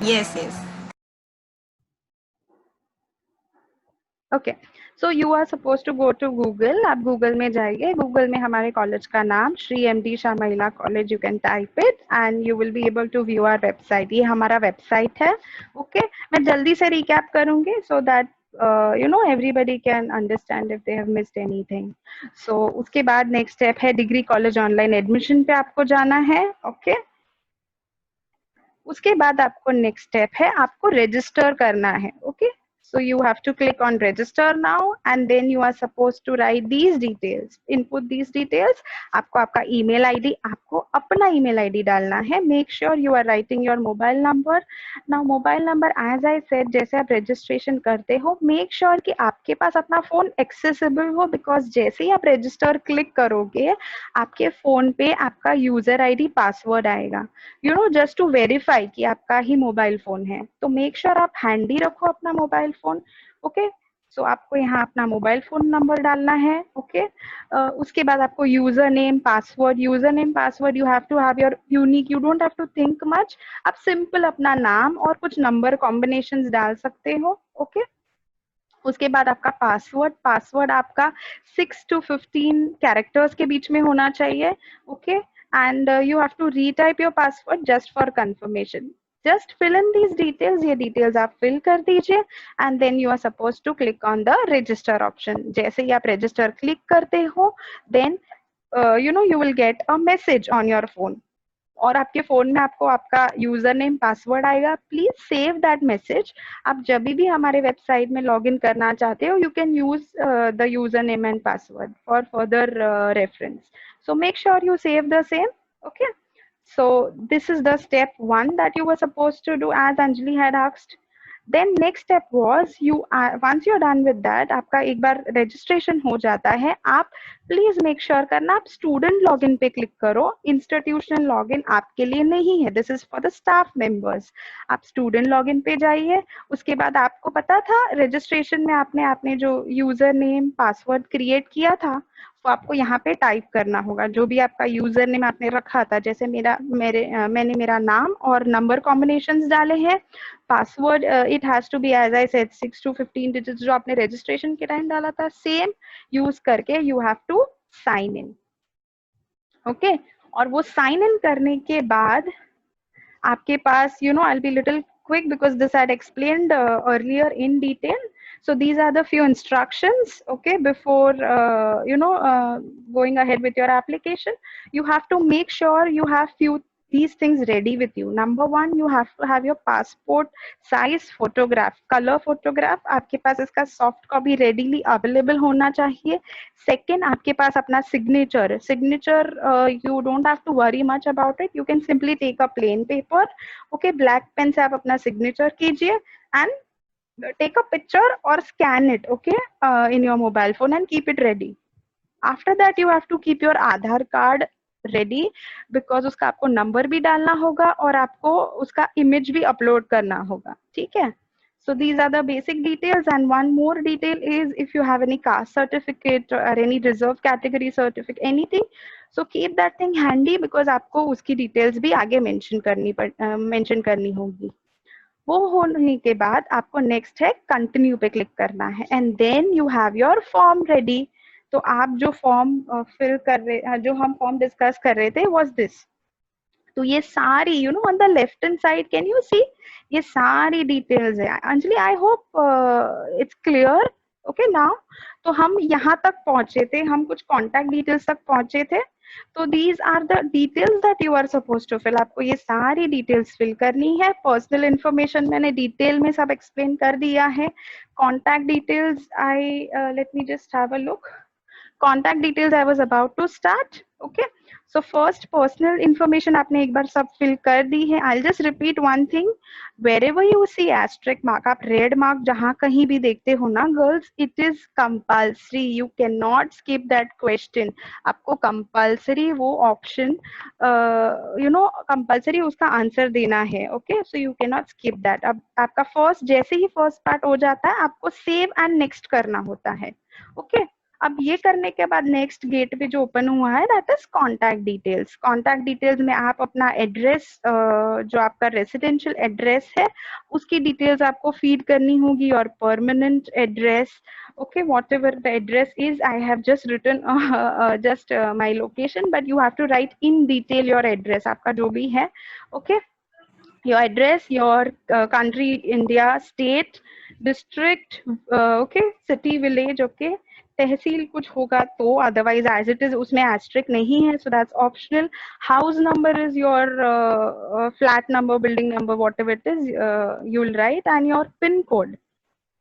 Yes, yes. Okay, so you are suppose to go to Google. आप Google में जाइए, Google में हमारे कॉलेज का नाम श्री एमडी शाह महिला college, you can type it and you will be able to view our website. ये हमारा वेबसाइट है। ओके, मैं जल्दी से रिकैप करूंगी so that you know everybody can understand if they have missed anything. So उसके बाद नेक्स्ट स्टेप है डिग्री कॉलेज ऑनलाइन एडमिशन पे आपको जाना है। ओके, उसके बाद आपको नेक्स्ट स्टेप है आपको रजिस्टर करना है। Okay, so you have to click on register now and then you are supposed to write these details, input these details। आपको आपका email id, आपको अपना email id डालना है। make sure you are writing your mobile number। now mobile number as I said, जैसे आप registration करते हो make sure कि आपके पास अपना फोन accessible हो, because जैसे ही आप register click करोगे आपके फोन पे आपका यूजर आईडी पासवर्ड आएगा, you know just to verify कि आपका ही मोबाइल फोन है। तो मेक श्योर आप हैंडी रखो अपना मोबाइल फोन। ओके, सो आपको यहाँ अपना मोबाइल फोन नंबर डालना है। ओके, उसके बाद आपको user name password you have to have your unique, you don't have to think much. आप सिंपल अपना नाम और कुछ नंबर कॉम्बिनेशंस डाल सकते हो। ओके, उसके बाद आपका पासवर्ड आपका 6 to 15 कैरेक्टर्स के बीच में होना चाहिए। Okay, and you have to retype your password just for confirmation। just fill in these details, ये details आप fill कर दीजिए and then you are supposed to click on the register option। जैसे ही आप register click करते हो then you know you will get a message on your phone और आपके फोन में आपको आपका यूजर नेम पासवर्ड आएगा। Please save that message. आप जब भी हमारे वेबसाइट में लॉग इन करना चाहते हो you can use the user name and password for further reference. So make sure you save the same. Okay, so this is the step 1 that you were supposed to do as Anjali had asked। then next step was you once you're done with that, आपका एक बार registration हो जाता है, आप please make sure करना आप student login पे click करो। इंस्टीट्यूशनल लॉगिन आपके लिए नहीं है, this is for the staff members. आप स्टूडेंट लॉगिन पे जाइए। उसके बाद आपको पता था रजिस्ट्रेशन में आपने आपने जो यूजर नेम पासवर्ड क्रिएट किया था वो आपको यहाँ पे टाइप करना होगा। जो भी आपका यूजर नेम आपने रखा था, जैसे मैंने मेरा नाम और नंबर कॉम्बिनेशंस डाले हैं। Password it has to be as I said 6 to 15 digits जो आपने रजिस्ट्रेशन के टाइम डाला था सेम यूज करके you have to sign in. Okay, और वो साइन इन करने के बाद आपके पास you know I will be little quick because this I had explained earlier in detail। so these are the few instructions, okay, before going ahead with your application। you have to make sure you have few these things ready with you। number 1, you have to have your passport size photograph, color photograph। आपके पास इसका soft copy readily available होना चाहिए। second, आपके पास अपना signature you don't have to worry much about it, you can simply take a plain paper, okay, black pen से आप अपना signature कीजिए and take a picture or scan it, okay, in your mobile phone and keep it ready। after that you have to keep your Aadhaar card ready because उसका आपको number भी डालना होगा और आपको उसका इमेज भी अपलोड करना होगा। ठीक है, so these are the basic details and one more detail is if you have any caste certificate or any reserve category certificate anything, so keep that thing handy because आपको उसकी details भी आगे mention करनी होगी। वो होने के बाद आपको नेक्स्ट है कंटिन्यू पे क्लिक करना है and then you have your form ready. तो आप जो फॉर्म फिल कर रहे, जो हम फॉर्म डिस्कस कर रहे थे वाज दिस। तो ये सारी you know on the left hand side can you see, ये सारी डिटेल्स है। Anjali I hope it's clear. Okay now, तो हम यहाँ तक पहुंचे थे, हम कुछ कॉन्टैक्ट डिटेल्स तक पहुंचे थे। तो these are the details that you are suppose to fill. आपको ये सारी डिटेल्स फिल करनी है। पर्सनल इन्फॉर्मेशन मैंने डिटेल में सब एक्सप्लेन कर दिया है। Contact details I let me just have a look. contact details I was about to start। okay, so first personal information आपने एक बार सब fill कर दी है। I'll just repeat one thing, wherever you see asterisk mark, आप red mark जहाँ कहीं भी देखते हो ना girls, it is compulsory, you cannot skip that question। आपको compulsory वो option you know compulsory उसका आंसर देना है। okay, so you cannot skip that। अब आपका first जैसे ही first part हो जाता है आपको save and next करना होता है। okay, अब ये करने के बाद नेक्स्ट गेट पे जो ओपन हुआ है that is contact details. Contact details में आप अपना एड्रेस, जो आपका रेसिडेंशियल एड्रेस है उसकी डिटेल्स आपको फीड करनी होगी, और permanent address, okay, whatever the address is. I have just written just my location, but you have to write in detail your address, आपका जो भी है, okay, your address, your country, India, state, district, okay, city, village, okay, तहसील कुछ होगा तो, otherwise as it is उसमें asterisk नहीं है, so that's optional. House number is your flat number, building number, what ever it is, you will right, and your pin code.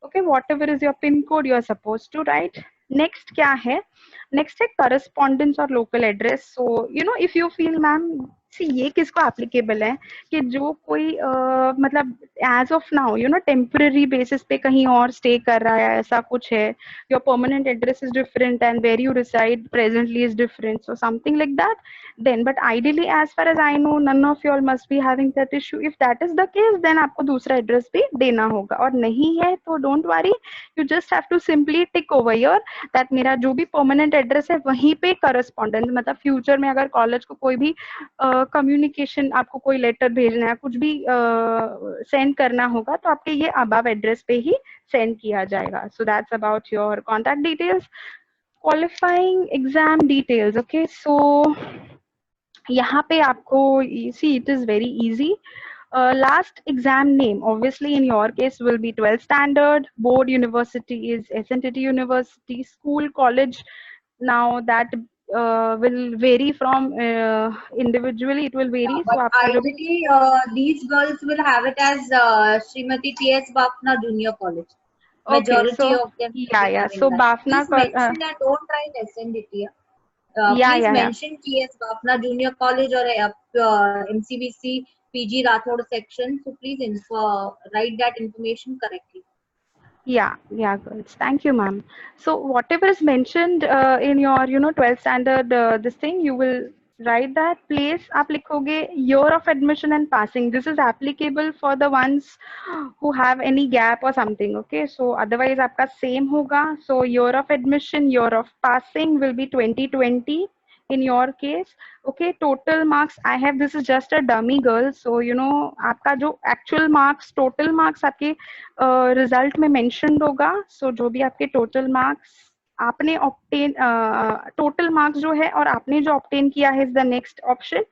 Okay, whatever is your pin code you are supposed to write. Next क्या है, next है correspondence और local address. So you know, if you feel ma'am, see ये किसको applicable है कि जो कोई मतलब as of now you know temporary basis पे कहीं और stay कर रहा है, ऐसा कुछ है, your permanent address is different and where you reside presently is different, so something like that, then but ideally as far as I know none of you all must be having that issue. If that is the case then आपको दूसरा address भी देना होगा, और नहीं है तो don't worry, you just have to simply tick over here that मेरा जो भी परमानेंट एड्रेस है वहीं पे करस्पॉन्डेंस, मतलब फ्यूचर में अगर कॉलेज को कोई भी कम्युनिकेशन, आपको कोई लेटर भेजना है, कुछ भी सेंड करना होगा तो आपके ये अबव एड्रेस पे ही सेंड किया जाएगा. So that's about your contact details. Qualifying exam details, okay, so यहाँ पे आपको see it is very easy. Last exam name obviously in your case will be 12th standard. Board university is SNTT University. School, college, now that will vary from individually, it will vary. But So आपका जो ideally, these girls will have it as Srimati T.S. Bafna Junior College. okay, Majority so of them will yeah, be yeah, having so that. Bafna Please mention and don't write SNDT. yeah, Please yeah, yeah. mention T.S. Bafna Junior College or MCBC PG Rathod section. So please write that information correctly. Yeah, yeah, girls. Thank you, ma'am. So whatever is mentioned in your, you know, 12th standard, this thing, you will write that place. आप लिखोगे year of admission and passing. This is applicable for the ones who have any gap or something. Okay, so otherwise आपका same होगा. So year of admission, year of passing will be 2020 in your case. Okay, total marks I have, this is just a dummy, girl, so you know आपका जो actual marks, total marks आपके result में mentioned होगा. So जो भी आपके total marks आपने obtain, total marks जो है और आपने जो ऑब्टेन किया है is the next option.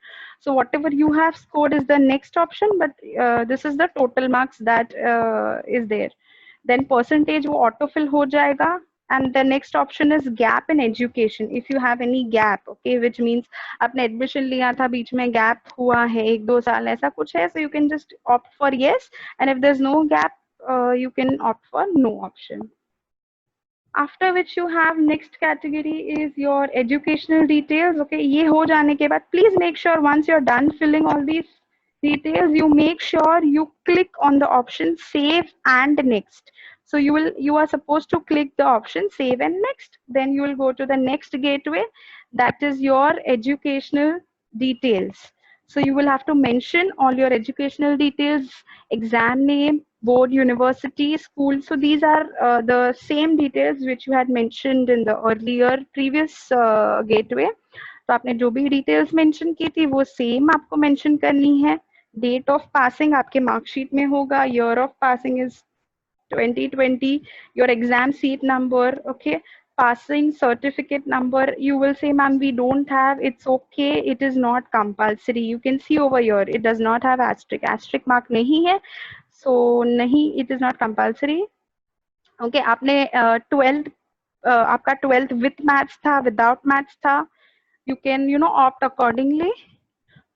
So whatever you have scored is the next option, but this is the total marks that is there. Then percentage वो autofill हो जाएगा. And the next option is gap in education. If you have any gap, okay, which means आपने admission लिया था बीच में gap हुआ है 1-2 साल ऐसा कुछ है, so you can just opt for yes, and if there's no gap you can opt for no option. After which you have next category is your educational details. Okay, ये हो जाने के बाद please make sure once you're done filling all these details, you make sure you click on the option save and next. So you are supposed to click the option save and next, then you will go to the next gateway, that is your educational details. So you will have to mention all your educational details, exam name, board, university, school. So these are the same details which you had mentioned in the earlier previous gateway. तो आपने जो भी details mention की थी वो same आपको mention करनी है. डेट ऑफ पासिंग आपके मार्कशीट में होगा. Year of passing is 2020. Your exam seat number, okay, passing certificate number, you will say ma'am we don't have, it's okay, it is not compulsory. You can see over here it does not have asterisk mark nahi hai, so nahi, it is not compulsory. Okay, आपने 12th आपका 12th with maths था, without maths था, you can you know opt accordingly.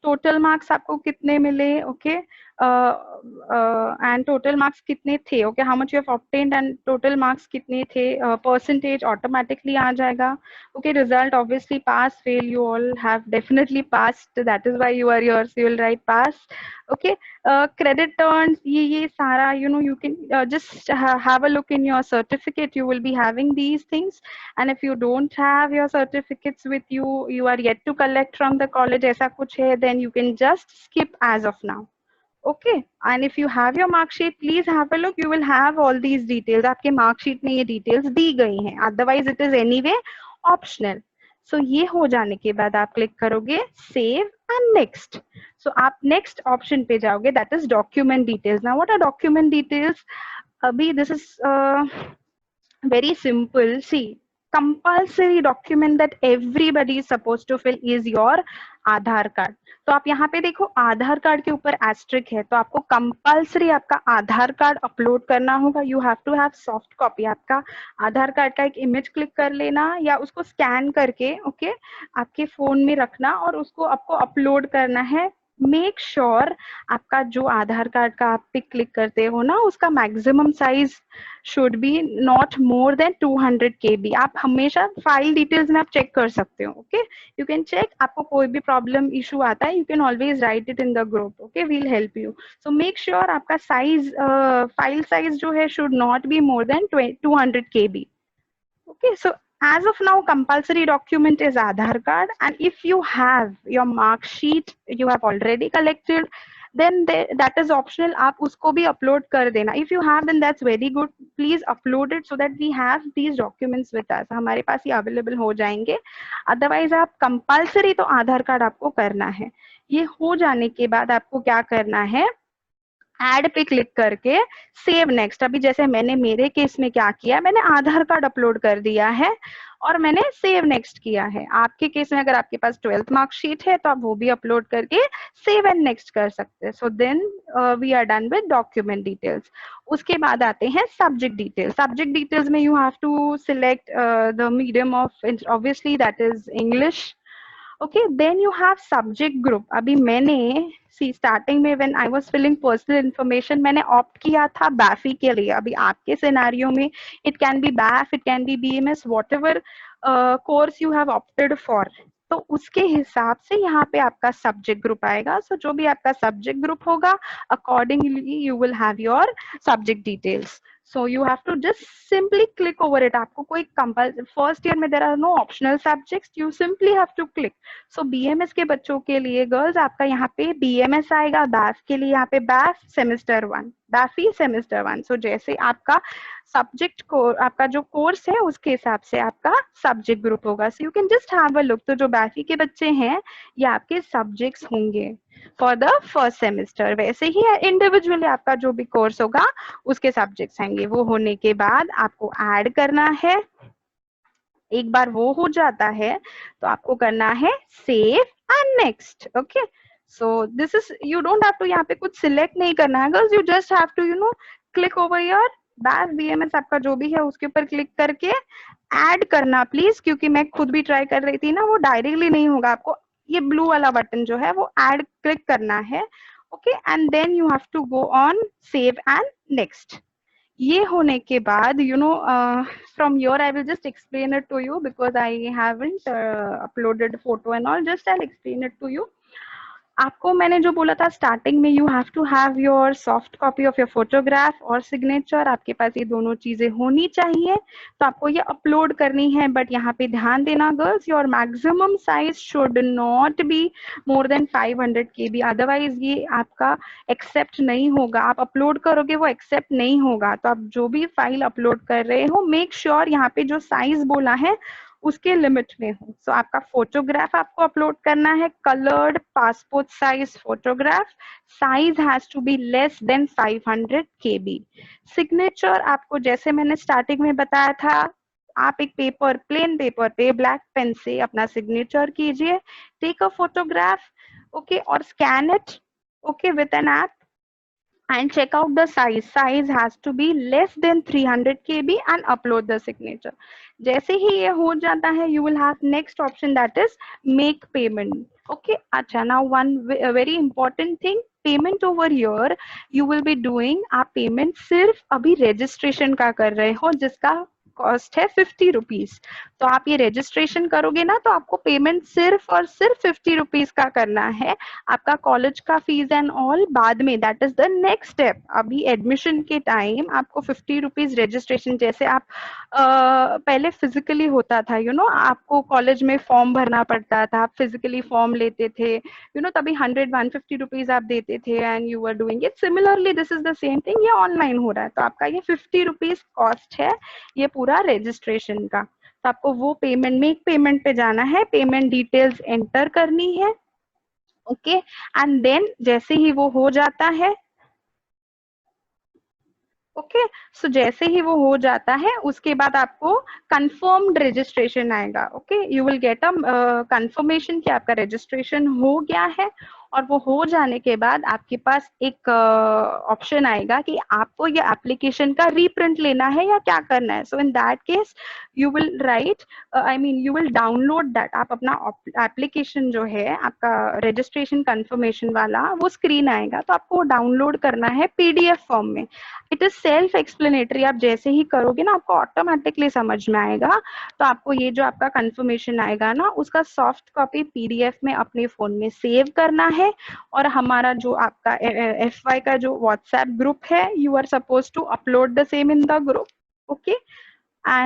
Total marks आपको कितने मिले, okay, and total marks कितने थे, okay, how much you have obtained and total marks कितने थे, परसेंटेज ऑटोमेटिकली आ जाएगा. Okay, result obviously pass fail you all have definitely passed, that is why you are here, so you will write pass. Okay, credit turns, ये सारा you know you can just have a look in your certificate, you will be having these things. And if you don't have your certificates with you, you are yet to collect from the college, aisa kuch hai, then you can just skip as of now. Okay and if you have your marksheet please have a look, you will have all these details. आपके marksheet में ये details दी गई हैं, otherwise it is anyway optional. So ये हो जाने के बाद आप क्लिक करोगे सेव एंड नेक्स्ट. सो आप नेक्स्ट ऑप्शन पे जाओगे, that is document details. Now what are document details? अभी this is very simple. See, compulsory document that everybody is supposed to fill is your Aadhaar card. तो आप यहाँ पे देखो आधार card के ऊपर एस्ट्रिक है, तो आपको कंपल्सरी आपका आधार कार्ड अपलोड करना होगा. You have to have soft copy. आपका आधार कार्ड का एक इमेज क्लिक कर लेना या उसको स्कैन करके ओके आपके फोन में रखना और उसको आपको अपलोड करना है. मेक श्योर आपका जो आधार कार्ड का आप पिक क्लिक करते हो ना, उसका maximum size should be not more than 200 KB. आप हमेशा फाइल डिटेल्स में आप चेक कर सकते हो. Okay, you can check. आपको कोई भी प्रॉब्लम इशू आता है, you can always write it in the group. Okay, we'll help you. So make sure आपका साइज फाइल साइज जो है should not be more than 200 KB. Okay, so as of now compulsory document is Aadhaar card, and if you have your mark sheet you have already collected, then that is optional. आप उसको भी upload कर देना. If you have, then that's very good. Please upload it so that we have these documents with us. हमारे पास ये available हो जाएंगे. Otherwise आप compulsory तो आधार कार्ड आपको करना है. ये हो जाने के बाद आपको क्या करना है, ऐड पे क्लिक करके सेव नेक्स्ट. अभी जैसे मैंने मेरे केस में क्या किया, मैंने आधार कार्ड अपलोड कर दिया है और मैंने सेव नेक्स्ट किया है. आपके केस में अगर आपके पास 12th मार्कशीट है तो आप वो भी अपलोड करके सेव एंड नेक्स्ट कर सकते हैं. So then we are done with document details. उसके बाद आते हैं सब्जेक्ट डिटेल्स. सब्जेक्ट डिटेल्स में you have to select the medium of, obviously that is English. Okay, then you have subject group. अभी मैंने सी स्टार्टिंग में when I was filling personal information मैंने opt किया था बैफी के लिए. अभी आपके सिनेरियो में it can be BAF, it can be BMS, whatever course you have opted for. तो उसके हिसाब से यहाँ पे आपका सब्जेक्ट ग्रुप आएगा. सो जो भी आपका सब्जेक्ट ग्रुप होगा accordingly you will have your subject details. So you have to just simply click over it. आपको कोई फर्स्ट ईयर में there are no optional subjects, you simply have to click. So BMS के बच्चों के लिए girls आपका यहाँ पे BMS आएगा, BAF के लिए यहाँ पे BAF semester 1, BAFI semester 1. So जैसे आपका सब्जेक्ट को आपका जो कोर्स है उसके हिसाब से आपका सब्जेक्ट ग्रुप होगा. So you can just have a look. तो जो BAFI के बच्चे हैं ये आपके सब्जेक्ट्स होंगे फॉर द फर्स्ट सेमेस्टर. वैसे ही इंडिविजुअली आपका जो भी कोर्स होगा उसके सब्जेक्ट्स आएंगे. वो होने के बाद आपको ऐड करना है. एक बार वो हो जाता है तो आपको करना है save and next. Okay, so this is, you don't have to यहाँ पे कुछ सिलेक्ट नहीं करना है girls. You just have to you know click over your BAF BMS आपका जो भी है उसके ऊपर क्लिक करके ऐड करना प्लीज, क्योंकि मैं खुद भी ट्राई कर रही थी ना, वो डायरेक्टली नहीं होगा. आपको ये ब्लू वाला बटन जो है वो ऐड क्लिक करना है. Okay, and then you have to go on save and next. ये होने के बाद you know from your I will just explain it to you because I haven't uploaded photo and all. Just I will explain it to you. आपको मैंने जो बोला था starting में, you have to have your soft copy of your photograph और signature. आपके पास ये दोनों चीजें होनी चाहिए. तो आपको ये अपलोड करनी है. बट यहाँ पे ध्यान देना girls, your maximum size should not be more then 500 KB. Otherwise ये आपका एक्सेप्ट नहीं होगा. आप अपलोड करोगे वो एक्सेप्ट नहीं होगा. तो आप जो भी फाइल अपलोड कर रहे हो मेक श्योर यहाँ पे जो साइज बोला है उसके लिमिट में हो. सो आपका फोटोग्राफ आपको अपलोड करना है, coloured passport size photograph. Size has to be less than 500 KB. Signature आपको जैसे मैंने स्टार्टिंग में बताया था, आप एक पेपर, प्लेन पेपर पे ब्लैक पेन से अपना सिग्नेचर कीजिए. टेक अ फोटोग्राफ, ओके, और scan it, okay, with an app and check out the size. Size has to be less than 300 KB and upload the signature. जैसे ही ये हो जाता है you will have next option that is make payment. Okay, अच्छा, now one very important thing, payment over here you will be doing. आप payment सिर्फ अभी registration का कर रहे हो जिसका कॉस्ट है 50 रुपीज। तो आप ये रजिस्ट्रेशन करोगे ना तो आपको पेमेंट सिर्फ और सिर्फ 50 रुपीज का करना है। आपका कॉलेज का फीस एंड ऑल बाद में, that is the next step. अभी एडमिशन के टाइम आपको 50 रुपीज रजिस्ट्रेशन, जैसे आप पहले फिजिकली होता था, आपको कॉलेज में फॉर्म भरना पड़ता था, आप फिजिकली फॉर्म लेते थे, तभी 100-150 रुपीज आप देते थे and you are doing it. Similarly this is the same thing, ये ऑनलाइन हो रहा है। तो आपका ये 50 रुपीज कॉस्ट है ये पूरा रजिस्ट्रेशन का। तो आपको वो पेमेंट में, एक पेमेंट पे जाना है, पेमेंट डिटेल्स एंटर करनी है, ओके। एंड देन जैसे ही वो हो जाता है, ओके, सो जैसे ही वो हो जाता है उसके बाद आपको कंफर्म्ड रजिस्ट्रेशन आएगा, okay. You will get a confirmation कि आपका रजिस्ट्रेशन हो गया है। और वो हो जाने के बाद आपके पास एक ऑप्शन आएगा कि आपको ये एप्लीकेशन का रीप्रिंट लेना है या क्या करना है। So in that case you will write, you will download that. आप अपना एप्लीकेशन जो है आपका रजिस्ट्रेशन कंफर्मेशन वाला, वो स्क्रीन आएगा तो आपको डाउनलोड करना है पीडीएफ फॉर्म में। इट इज सेल्फ एक्सप्लेनेटरी, आप जैसे ही करोगे ना आपको ऑटोमेटिकली समझ में आएगा। तो आपको ये जो आपका कंफर्मेशन आएगा ना उसका सॉफ्ट कॉपी पीडीएफ में अपने फोन में सेव करना है। और हमारा जो आपका एफवाई का जो व्हाट्सएप ग्रुप है, you are suppose to upload the same in the group, okay. And